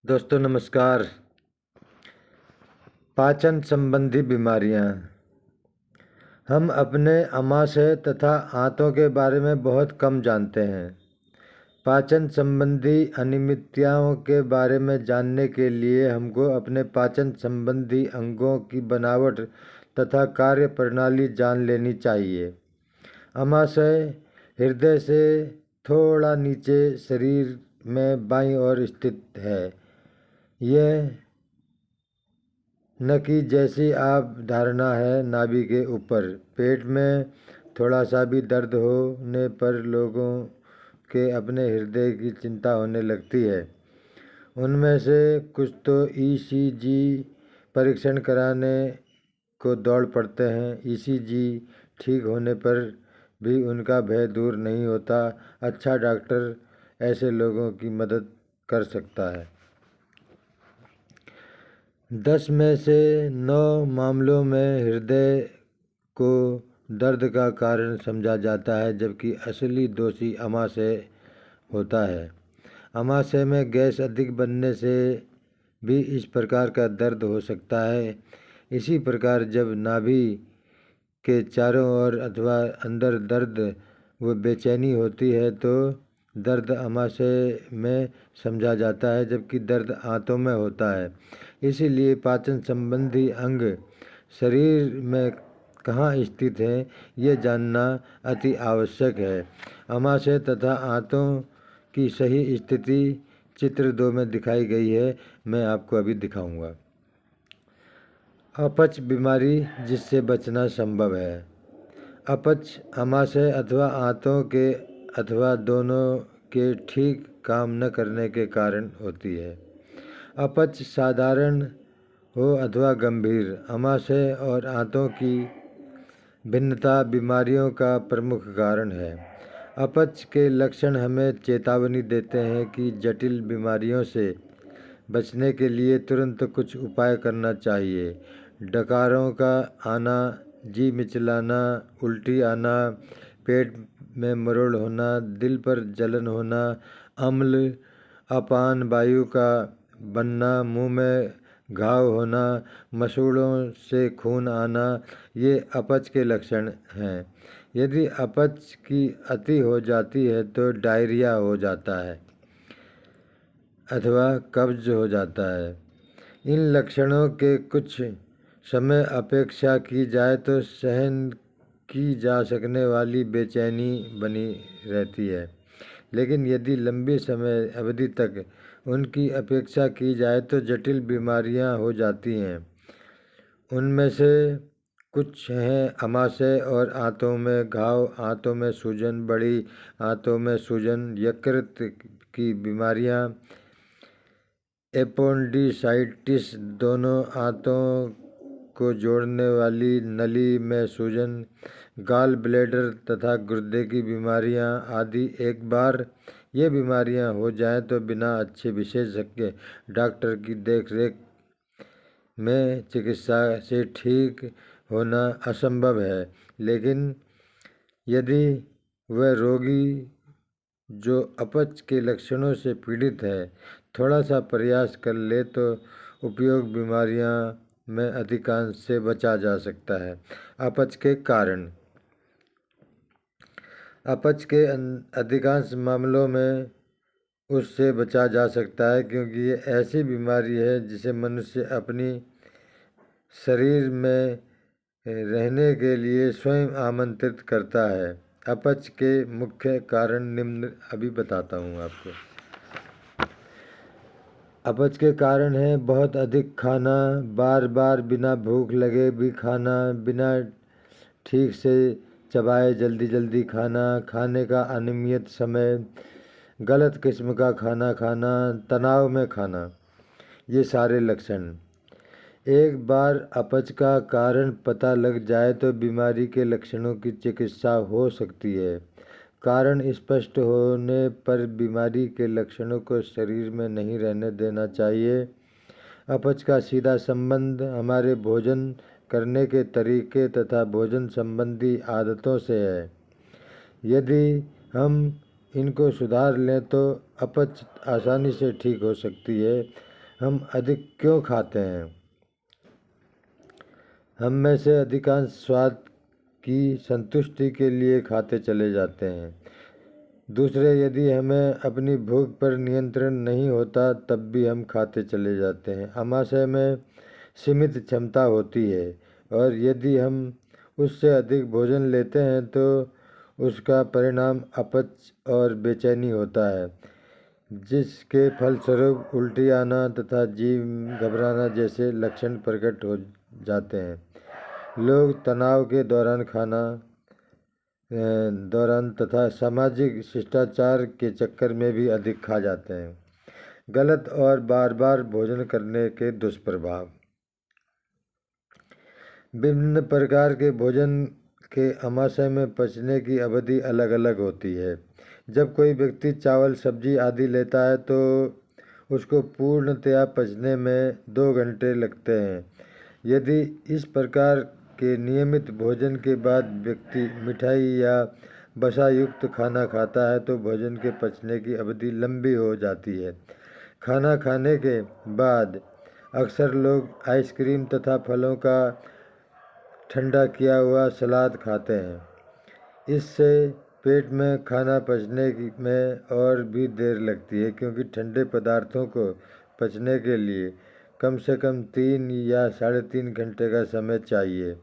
दोस्तों नमस्कार। पाचन संबंधी बीमारियां। हम अपने आमाशय तथा आंतों के बारे में बहुत कम जानते हैं। पाचन संबंधी अनियमितताओं के बारे में जानने के लिए हमको अपने पाचन संबंधी अंगों की बनावट तथा कार्य प्रणाली जान लेनी चाहिए। आमाशय हृदय से थोड़ा नीचे शरीर में बाईं ओर स्थित है। यह न कि जैसी आप धारणा है नाभि के ऊपर। पेट में थोड़ा सा भी दर्द होने पर लोगों के अपने हृदय की चिंता होने लगती है। उनमें से कुछ तो ईसीजी परीक्षण कराने को दौड़ पड़ते हैं। ईसीजी ठीक होने पर भी उनका भय दूर नहीं होता। अच्छा डॉक्टर ऐसे लोगों की मदद कर सकता है। 10 में से 9 मामलों में हृदय को दर्द का कारण समझा जाता है, जबकि असली दोषी आमाशय होता है। आमाशय में गैस अधिक बनने से भी इस प्रकार का दर्द हो सकता है। इसी प्रकार जब नाभि के चारों ओर अथवा अंदर दर्द व बेचैनी होती है तो दर्द आमाशय में समझा जाता है, जबकि दर्द आंतों में होता है। इसीलिए पाचन संबंधी अंग शरीर में कहाँ स्थित हैं ये जानना अति आवश्यक है। आमाशय तथा आंतों की सही स्थिति चित्र 2 में दिखाई गई है। मैं आपको अभी दिखाऊंगा। अपच बीमारी जिससे बचना संभव है। अपच आमाशय अथवा आंतों के अथवा दोनों के ठीक काम न करने के कारण होती है। अपच साधारण हो अथवा गंभीर, आमाशय और आंतों की भिन्नता बीमारियों का प्रमुख कारण है। अपच के लक्षण हमें चेतावनी देते हैं कि जटिल बीमारियों से बचने के लिए तुरंत कुछ उपाय करना चाहिए। डकारों का आना, जी मिचलाना, उल्टी आना, पेट में मरोड़ होना, दिल पर जलन होना, अम्ल अपान वायु का बनना, मुंह में घाव होना, मसूड़ों से खून आना, ये अपच के लक्षण हैं। यदि अपच की अति हो जाती है तो डायरिया हो जाता है अथवा कब्ज हो जाता है। इन लक्षणों के कुछ समय अपेक्षा की जाए तो सहन की जा सकने वाली बेचैनी बनी रहती है, लेकिन यदि लंबी समय अवधि तक उनकी अपेक्षा की जाए तो जटिल बीमारियां हो जाती हैं। उनमें से कुछ हैं आमाशय और आंतों में घाव, आंतों में सूजन, बड़ी आंतों में सूजन, यकृत की बीमारियां, एपोंडिसाइटिस, दोनों आंतों को जोड़ने वाली नली में सूजन, गॉल ब्लैडर तथा गुर्दे की बीमारियां आदि। एक बार ये बीमारियां हो जाएं तो बिना अच्छे विशेषज्ञ डॉक्टर की देखरेख में चिकित्सा से ठीक होना असंभव है। लेकिन यदि वह रोगी जो अपच के लक्षणों से पीड़ित है थोड़ा सा प्रयास कर ले तो उपयोग बीमारियां में अधिकांश से बचा जा सकता है। अपच के कारण। अपच के अधिकांश मामलों में उससे बचा जा सकता है, क्योंकि ये ऐसी बीमारी है जिसे मनुष्य अपनी शरीर में रहने के लिए स्वयं आमंत्रित करता है। अपच के मुख्य कारण निम्न अभी बताता हूँ आपको। अपच के कारण है बहुत अधिक खाना, बार बार बिना भूख लगे भी खाना, बिना ठीक से चबाए जल्दी जल्दी खाना, खाने का अनियमित समय, गलत किस्म का खाना खाना, तनाव में खाना, ये सारे लक्षण। एक बार अपच का कारण पता लग जाए तो बीमारी के लक्षणों की चिकित्सा हो सकती है। कारण स्पष्ट होने पर बीमारी के लक्षणों को शरीर में नहीं रहने देना चाहिए। अपच का सीधा संबंध हमारे भोजन करने के तरीके तथा भोजन संबंधी आदतों से है। यदि हम इनको सुधार लें तो अपच आसानी से ठीक हो सकती है। हम अधिक क्यों खाते हैं? हम में से अधिकांश स्वाद की संतुष्टि के लिए खाते चले जाते हैं। दूसरे, यदि हमें अपनी भूख पर नियंत्रण नहीं होता तब भी हम खाते चले जाते हैं। आमाशय में सीमित क्षमता होती है और यदि हम उससे अधिक भोजन लेते हैं तो उसका परिणाम अपच और बेचैनी होता है, जिसके फलस्वरूप उल्टी आना तथा जी घबराना जैसे लक्षण प्रकट हो जाते हैं। लोग तनाव के दौरान तथा सामाजिक शिष्टाचार के चक्कर में भी अधिक खा जाते हैं। गलत और बार बार भोजन करने के दुष्प्रभाव। विभिन्न प्रकार के भोजन के आमाशय में पचने की अवधि अलग अलग होती है। जब कोई व्यक्ति चावल, सब्जी आदि लेता है तो उसको पूर्णतया पचने में 2 घंटे लगते हैं। यदि इस प्रकार के नियमित भोजन के बाद व्यक्ति मिठाई या वसा युक्त खाना खाता है तो भोजन के पचने की अवधि लंबी हो जाती है। खाना खाने के बाद अक्सर लोग आइसक्रीम तथा फलों का ठंडा किया हुआ सलाद खाते हैं। इससे पेट में खाना पचने में और भी देर लगती है, क्योंकि ठंडे पदार्थों को पचने के लिए कम से कम 3 या 3.5 घंटे का समय चाहिए।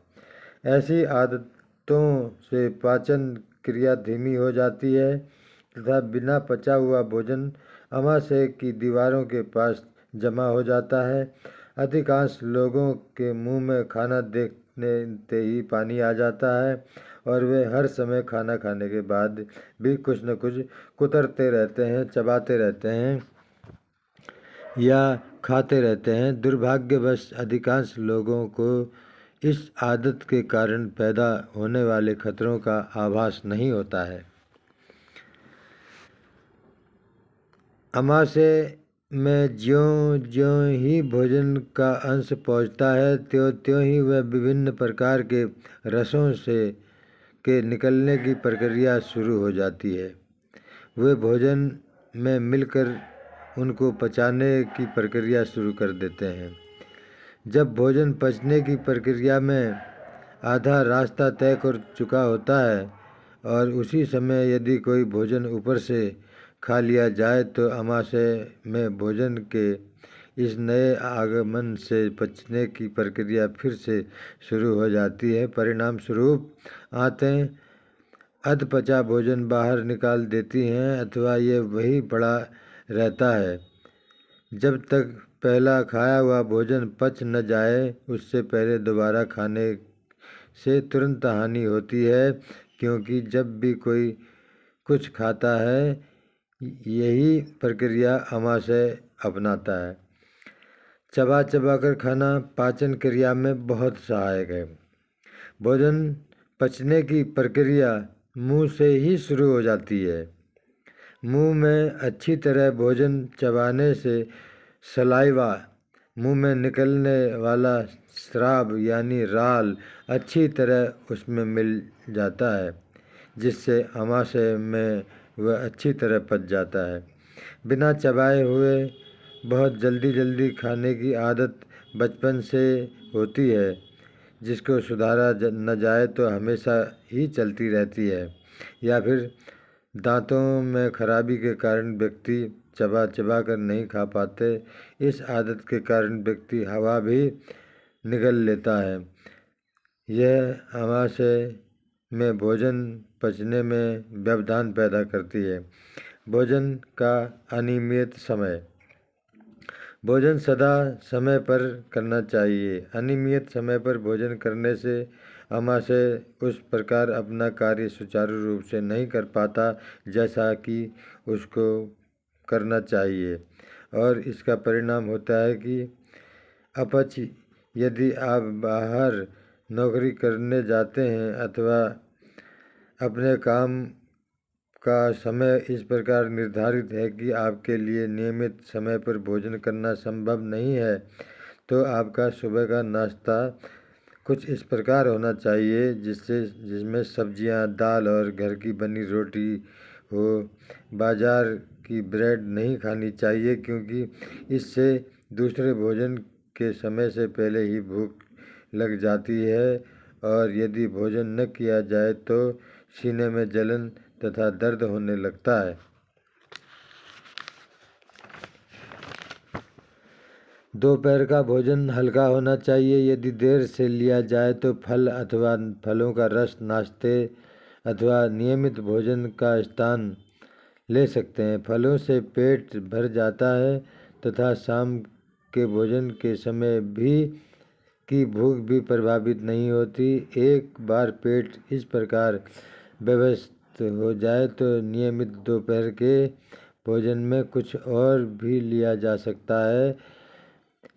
ऐसी आदतों से पाचन क्रिया धीमी हो जाती है तथा बिना पचा हुआ भोजन आमाशय की दीवारों के पास जमा हो जाता है। अधिकांश लोगों के मुंह में खाना देखते ही पानी आ जाता है और वे हर समय खाना खाने के बाद भी कुछ न कुछ कुतरते रहते हैं, चबाते रहते हैं या खाते रहते हैं। दुर्भाग्यवश अधिकांश लोगों को इस आदत के कारण पैदा होने वाले खतरों का आभास नहीं होता है। आमाशय में ज्यों-ज्यों ही भोजन का अंश पहुंचता है त्यों-त्यों ही वह विभिन्न प्रकार के रसों के निकलने की प्रक्रिया शुरू हो जाती है। वे भोजन में मिलकर उनको पचाने की प्रक्रिया शुरू कर देते हैं। जब भोजन पचने की प्रक्रिया में आधा रास्ता तय कर चुका होता है और उसी समय यदि कोई भोजन ऊपर से खा लिया जाए तो आमाशय में भोजन के इस नए आगमन से पचने की प्रक्रिया फिर से शुरू हो जाती है। परिणाम स्वरूप आंतें अधपचा भोजन बाहर निकाल देती हैं अथवा ये वही पड़ा रहता है जब तक पहला खाया हुआ भोजन पच न जाए। उससे पहले दोबारा खाने से तुरंत हानि होती है, क्योंकि जब भी कोई कुछ खाता है यही प्रक्रिया आमाशय अपनाता है। चबा चबा कर खाना पाचन क्रिया में बहुत सहायक है। भोजन पचने की प्रक्रिया मुंह से ही शुरू हो जाती है। मुंह में अच्छी तरह भोजन चबाने से सलाइवा, मुंह में निकलने वाला स्राव यानी राल अच्छी तरह उसमें मिल जाता है, जिससे आमाशय में वह अच्छी तरह पच जाता है। बिना चबाए हुए बहुत जल्दी खाने की आदत बचपन से होती है, जिसको सुधारा न जाए तो हमेशा ही चलती रहती है, या फिर दांतों में खराबी के कारण व्यक्ति चबा कर नहीं खा पाते। इस आदत के कारण व्यक्ति हवा भी निगल लेता है। यह आमाशय में भोजन पचने में व्यवधान पैदा करती है। भोजन का अनियमित समय। भोजन सदा समय पर करना चाहिए। अनियमित समय पर भोजन करने से आमाशय उस प्रकार अपना कार्य सुचारू रूप से नहीं कर पाता जैसा कि उसको करना चाहिए, और इसका परिणाम होता है कि अपच। यदि आप बाहर नौकरी करने जाते हैं अथवा अपने काम का समय इस प्रकार निर्धारित है कि आपके लिए नियमित समय पर भोजन करना संभव नहीं है, तो आपका सुबह का नाश्ता कुछ इस प्रकार होना चाहिए जिसमें सब्जियां, दाल और घर की बनी रोटी हो। बाजार की ब्रेड नहीं खानी चाहिए, क्योंकि इससे दूसरे भोजन के समय से पहले ही भूख लग जाती है और यदि भोजन न किया जाए तो सीने में जलन तथा दर्द होने लगता है। दोपहर का भोजन हल्का होना चाहिए। यदि देर से लिया जाए तो फल अथवा फलों का रस नाश्ते अथवा नियमित भोजन का स्थान ले सकते हैं। फलों से पेट भर जाता है तथा शाम के भोजन के समय भी की भूख भी प्रभावित नहीं होती। एक बार पेट इस प्रकार व्यवस्थित हो जाए तो नियमित दोपहर के भोजन में कुछ और भी लिया जा सकता है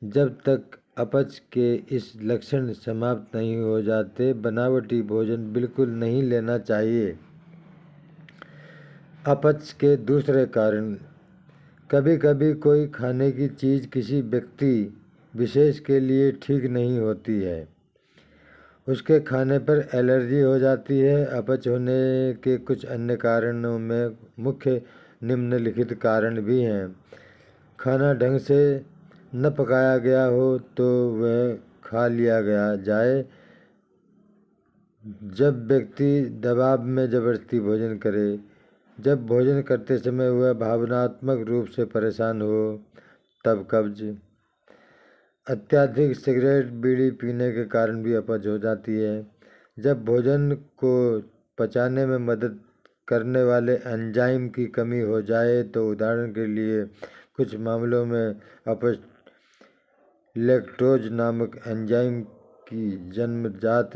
जब तक अपच के इस लक्षण समाप्त नहीं हो जाते। बनावटी भोजन बिल्कुल नहीं लेना चाहिए। अपच के दूसरे कारण, कभी कभी कोई खाने की चीज़ किसी व्यक्ति विशेष के लिए ठीक नहीं होती है। उसके खाने पर एलर्जी हो जाती है। अपच होने के कुछ अन्य कारणों में मुख्य निम्नलिखित कारण भी हैं। खाना ढंग से न पकाया गया हो तो वह खा लिया गया जाए। जब व्यक्ति दबाव में जबरदस्ती भोजन करे, जब भोजन करते समय वह भावनात्मक रूप से परेशान हो, तब कब्ज, अत्यधिक सिगरेट बीड़ी पीने के कारण भी अपच हो जाती है। जब भोजन को पचाने में मदद करने वाले एंजाइम की कमी हो जाए तो उदाहरण के लिए कुछ मामलों में अपच लैक्टोज नामक एंजाइम की जन्मजात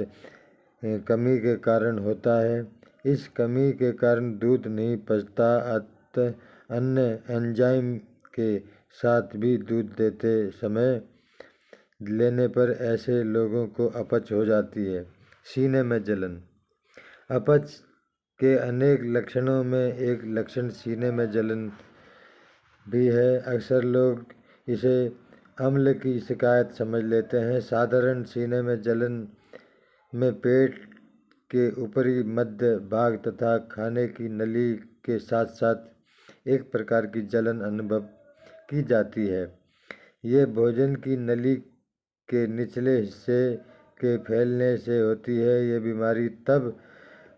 कमी के कारण होता है। इस कमी के कारण दूध नहीं पचता, अतः अन्य एंजाइम के साथ भी दूध देते समय लेने पर ऐसे लोगों को अपच हो जाती है। सीने में जलन, अपच के अनेक लक्षणों में एक लक्षण सीने में जलन भी है। अक्सर लोग इसे अम्ल की शिकायत समझ लेते हैं। साधारण सीने में जलन में पेट के ऊपरी मध्य भाग तथा खाने की नली के साथ साथ एक प्रकार की जलन अनुभव की जाती है। ये भोजन की नली के निचले हिस्से के फैलने से होती है। ये बीमारी तब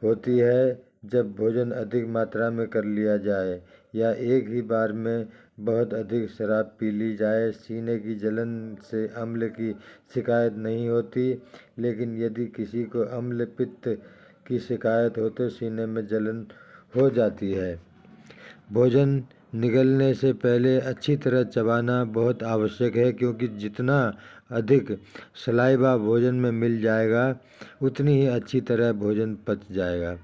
होती है जब भोजन अधिक मात्रा में कर लिया जाए या एक ही बार में बहुत अधिक शराब पी ली जाए। सीने की जलन से अम्ल की शिकायत नहीं होती, लेकिन यदि किसी को अम्ल पित्त की शिकायत हो तो सीने में जलन हो जाती है। भोजन निगलने से पहले अच्छी तरह चबाना बहुत आवश्यक है, क्योंकि जितना अधिक सलाइवा भोजन में मिल जाएगा उतनी ही अच्छी तरह भोजन पच जाएगा।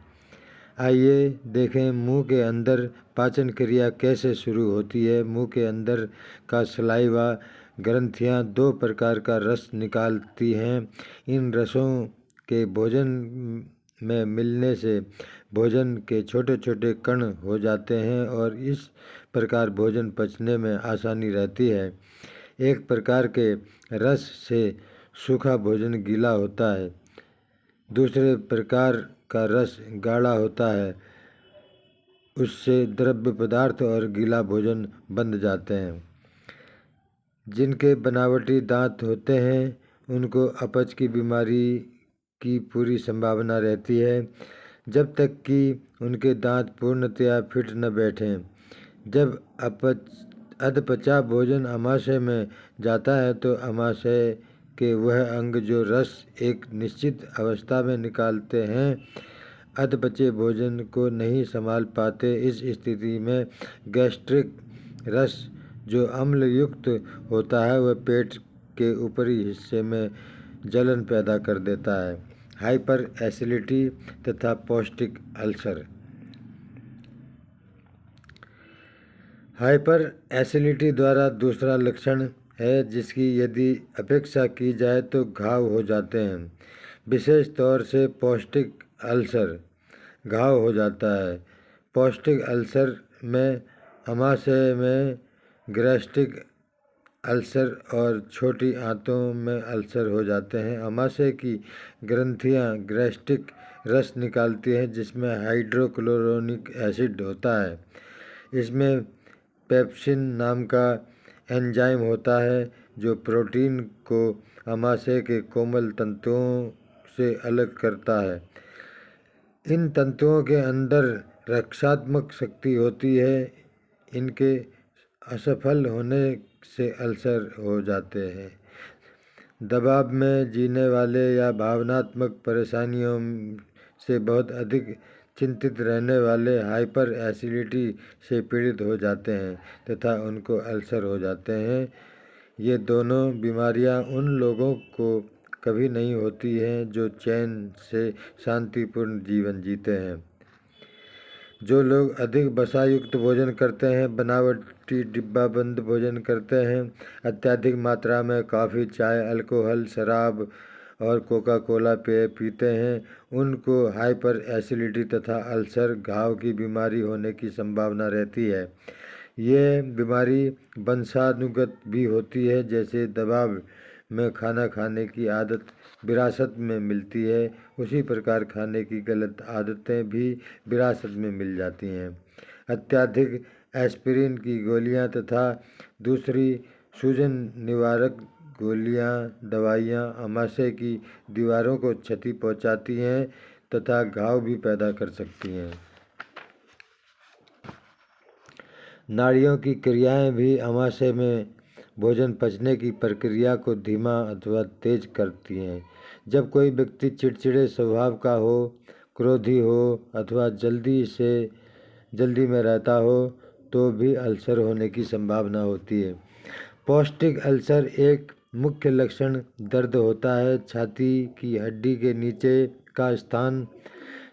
आइए देखें मुंह के अंदर पाचन क्रिया कैसे शुरू होती है। मुंह के अंदर का सलाइवा ग्रंथियां दो प्रकार का रस निकालती हैं। इन रसों के भोजन में मिलने से भोजन के छोटे छोटे कण हो जाते हैं और इस प्रकार भोजन पचने में आसानी रहती है। एक प्रकार के रस से सूखा भोजन गीला होता है, दूसरे प्रकार का रस गाढ़ा होता है। उससे द्रव्य पदार्थ और गीला भोजन बंध जाते हैं। जिनके बनावटी दांत होते हैं उनको अपच की बीमारी की पूरी संभावना रहती है, जब तक कि उनके दांत पूर्णतया फिट न बैठें। जब अधपचा भोजन आमाशय में जाता है तो आमाशय के वह अंग जो रस एक निश्चित अवस्था में निकालते हैं अधपचे भोजन को नहीं संभाल पाते। इस स्थिति में गैस्ट्रिक रस जो अम्ल युक्त होता है वह पेट के ऊपरी हिस्से में जलन पैदा कर देता है। हाइपर एसिडिटी तथा पौष्टिक अल्सर। हाइपर एसिडिटी द्वारा दूसरा लक्षण है जिसकी यदि अपेक्षा की जाए तो घाव हो जाते हैं। विशेष तौर से पौष्टिक अल्सर घाव हो जाता है। पौष्टिक अल्सर में आमाशय में गैस्ट्रिक अल्सर और छोटी आंतों में अल्सर हो जाते हैं। आमाशय की ग्रंथियां गैस्ट्रिक रस निकालती हैं जिसमें हाइड्रोक्लोरोनिक एसिड होता है। इसमें पेप्सिन नाम का एंजाइम होता है जो प्रोटीन को आमाशय के कोमल तंतुओं से अलग करता है। इन तंतुओं के अंदर रक्षात्मक शक्ति होती है। इनके असफल होने से अल्सर हो जाते हैं। दबाव में जीने वाले या भावनात्मक परेशानियों से बहुत अधिक चिंतित रहने वाले हाइपर एसिडिटी से पीड़ित हो जाते हैं तथा उनको अल्सर हो जाते हैं। ये दोनों बीमारियां उन लोगों को कभी नहीं होती हैं जो चैन से शांतिपूर्ण जीवन जीते हैं। जो लोग अधिक वसायुक्त भोजन करते हैं, बनावटी डिब्बाबंद भोजन करते हैं, अत्यधिक मात्रा में कॉफ़ी, चाय, अल्कोहल, शराब और कोका कोला पेय पीते हैं, उनको हाइपर एसिडिटी तथा अल्सर घाव की बीमारी होने की संभावना रहती है। ये बीमारी वंशानुगत भी होती है। जैसे दबाव में खाना खाने की आदत विरासत में मिलती है, उसी प्रकार खाने की गलत आदतें भी विरासत में मिल जाती हैं। अत्यधिक एस्पिरिन की गोलियां तथा दूसरी सूजन निवारक गोलियां दवाइयां आमाशय की दीवारों को क्षति पहुंचाती हैं तथा घाव भी पैदा कर सकती हैं। नाड़ियों की क्रियाएं भी आमाशय में भोजन पचने की प्रक्रिया को धीमा अथवा तेज करती हैं। जब कोई व्यक्ति चिड़चिड़े स्वभाव का हो, क्रोधी हो अथवा जल्दी में रहता हो तो भी अल्सर होने की संभावना होती है। पौष्टिक अल्सर एक मुख्य लक्षण दर्द होता है। छाती की हड्डी के नीचे का स्थान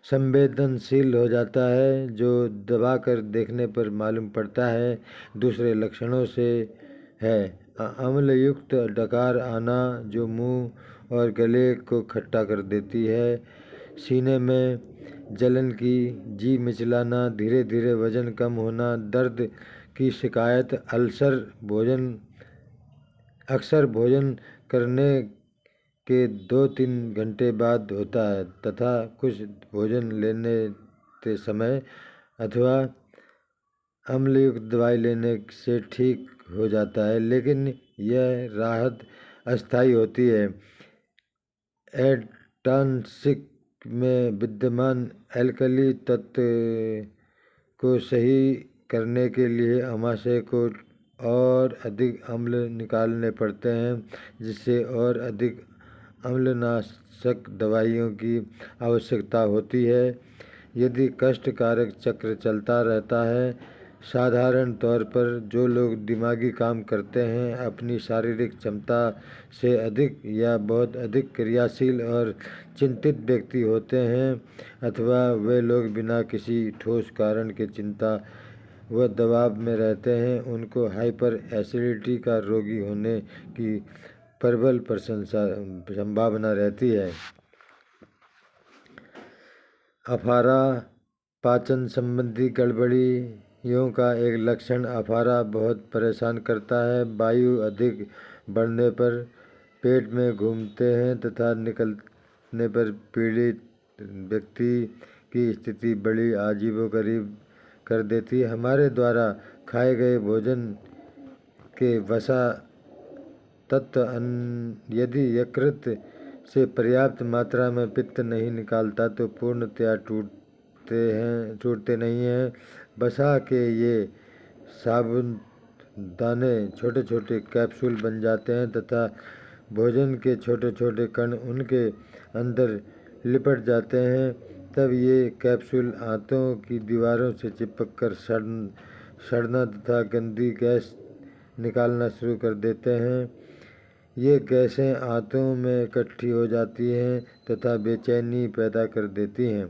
संवेदनशील हो जाता है, जो दबाकर देखने पर मालूम पड़ता है। दूसरे लक्षणों से है अम्लयुक्त डकार आना, जो मुंह और गले को खट्टा कर देती है। सीने में जलन की, जी मिचलाना, धीरे धीरे वजन कम होना, दर्द की शिकायत अक्सर भोजन करने के 2-3 घंटे बाद होता है तथा कुछ भोजन लेने के समय अथवा अम्लयुक्त दवाई लेने से ठीक हो जाता है, लेकिन यह राहत अस्थायी होती है। एंटासिड में विद्यमान एल्कली तत्व को सही करने के लिए आमाशय को और अधिक अम्ल निकालने पड़ते हैं, जिससे और अधिक अम्लनाशक दवाइयों की आवश्यकता होती है। यदि कष्टकारक चक्र चलता रहता है। साधारण तौर पर जो लोग दिमागी काम करते हैं, अपनी शारीरिक क्षमता से अधिक या बहुत अधिक क्रियाशील और चिंतित व्यक्ति होते हैं, अथवा वे लोग बिना किसी ठोस कारण के चिंता व दबाव में रहते हैं, उनको हाइपर एसिडिटी का रोगी होने की प्रबल संभावना रहती है। अफारा पाचन संबंधी गड़बड़ियों का एक लक्षण अफारा बहुत परेशान करता है। वायु अधिक बढ़ने पर पेट में घूमते हैं तथा निकलने पर पीड़ित व्यक्ति की स्थिति बड़ी अजीबोगरीब कर देती है। हमारे द्वारा खाए गए भोजन के वसा तत्व यदि यकृत से पर्याप्त मात्रा में पित्त नहीं निकालता तो पूर्णतया टूटते नहीं हैं। वसा के ये साबुदाने छोटे छोटे कैप्सूल बन जाते हैं तथा भोजन के छोटे छोटे कण उनके अंदर लिपट जाते हैं। तब ये कैप्सूल आंतों की दीवारों से चिपककर सड़ना तथा गंदी गैस निकालना शुरू कर देते हैं। ये गैसें आंतों में इकट्ठी हो जाती हैं तथा बेचैनी पैदा कर देती हैं।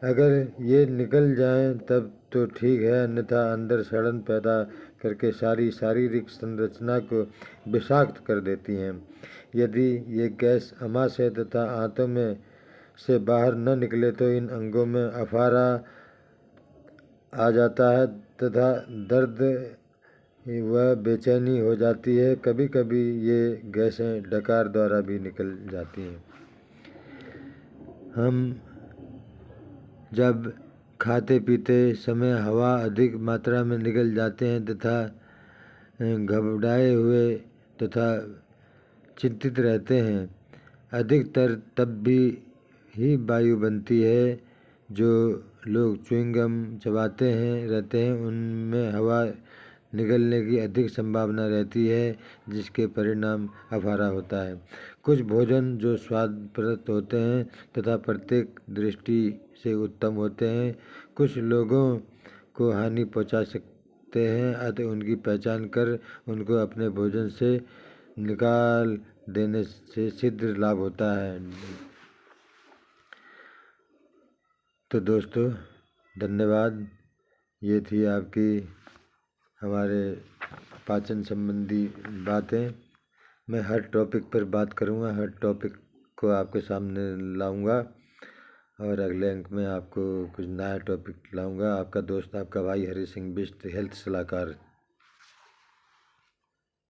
अगर ये निकल जाएं तब तो ठीक है, अन्यथा अंदर सड़न पैदा करके सारी शारीरिक संरचना को विषाक्त कर देती हैं। यदि ये गैस आमाशय तथा आंतों में से बाहर न निकले तो इन अंगों में अफारा आ जाता है तथा दर्द व बेचैनी हो जाती है। कभी कभी ये गैसें डकार द्वारा भी निकल जाती हैं। हम जब खाते पीते समय हवा अधिक मात्रा में निकल जाते हैं तथा घबराए हुए तथा चिंतित रहते हैं। अधिकतर तब भी ही वायु बनती है। जो लोग च्युइंगम चबाते हैं रहते हैं उनमें हवा निकलने की अधिक संभावना रहती है, जिसके परिणाम अफारा होता है। कुछ भोजन जो स्वादप्रद होते हैं तथा प्रत्येक दृष्टि से उत्तम होते हैं, कुछ लोगों को हानि पहुंचा सकते हैं, अतः उनकी पहचान कर उनको अपने भोजन से निकाल देने से सिद्ध लाभ होता है। तो दोस्तों धन्यवाद। ये थी आपकी हमारे पाचन संबंधी बातें। मैं हर टॉपिक पर बात करूँगा, हर टॉपिक को आपके सामने लाऊंगा और अगले अंक में आपको कुछ नया टॉपिक लाऊंगा। आपका दोस्त, आपका भाई हरि सिंह बिष्ट, हेल्थ सलाहकार।